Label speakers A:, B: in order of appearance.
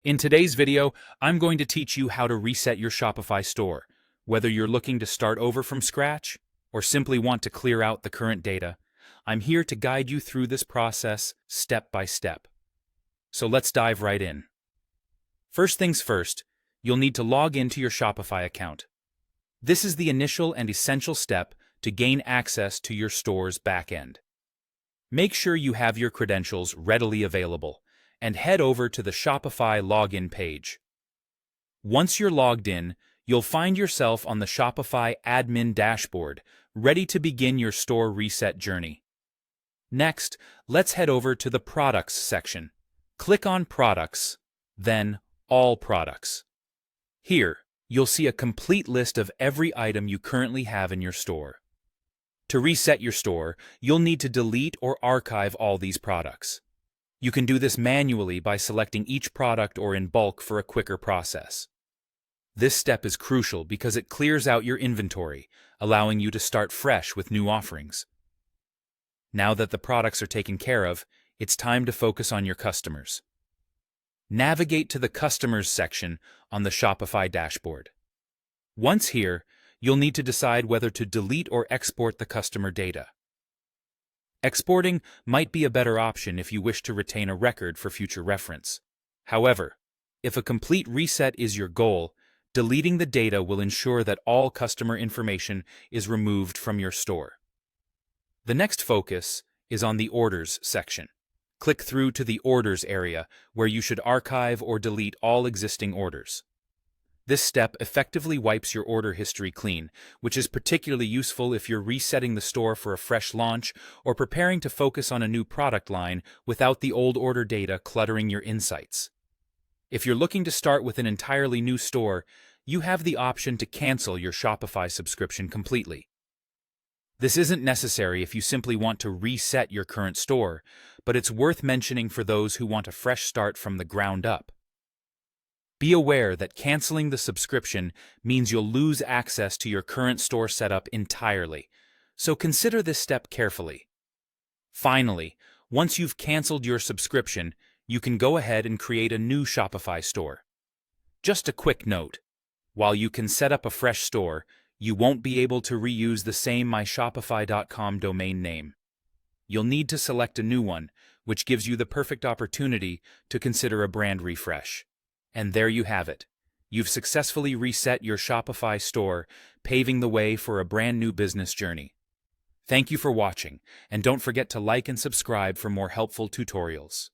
A: In today's video, I'm going to teach you how to reset your Shopify store. Whether you're looking to start over from scratch or simply want to clear out the current data, I'm here to guide you through this process step by step. So let's dive right in. First things first, you'll need to log into your Shopify account. This is the initial and essential step to gain access to your store's backend. Make sure you have your credentials readily available and head over to the Shopify login page. Once you're logged in, you'll find yourself on the Shopify admin dashboard, ready to begin your store reset journey. Next, let's head over to the Products section. Click on Products, then All Products. Here, you'll see a complete list of every item you currently have in your store. To reset your store, you'll need to delete or archive all these products. You can do this manually by selecting each product or in bulk for a quicker process. This step is crucial because it clears out your inventory, allowing you to start fresh with new offerings. Now that the products are taken care of, it's time to focus on your customers. Navigate to the Customers section on the Shopify dashboard. Once here, you'll need to decide whether to delete or export the customer data. Exporting might be a better option if you wish to retain a record for future reference. However, if a complete reset is your goal, deleting the data will ensure that all customer information is removed from your store. The next focus is on the Orders section. Click through to the Orders area, where you should archive or delete all existing orders. This step effectively wipes your order history clean, which is particularly useful if you're resetting the store for a fresh launch or preparing to focus on a new product line without the old order data cluttering your insights. If you're looking to start with an entirely new store, you have the option to cancel your Shopify subscription completely. This isn't necessary if you simply want to reset your current store, but it's worth mentioning for those who want a fresh start from the ground up. Be aware that canceling the subscription means you'll lose access to your current store setup entirely, so consider this step carefully. Finally, once you've canceled your subscription, you can go ahead and create a new Shopify store. Just a quick note: while you can set up a fresh store, you won't be able to reuse the same myshopify.com domain name. You'll need to select a new one, which gives you the perfect opportunity to consider a brand refresh. And there you have it. You've successfully reset your Shopify store, paving the way for a brand new business journey. Thank you for watching, and don't forget to like and subscribe for more helpful tutorials.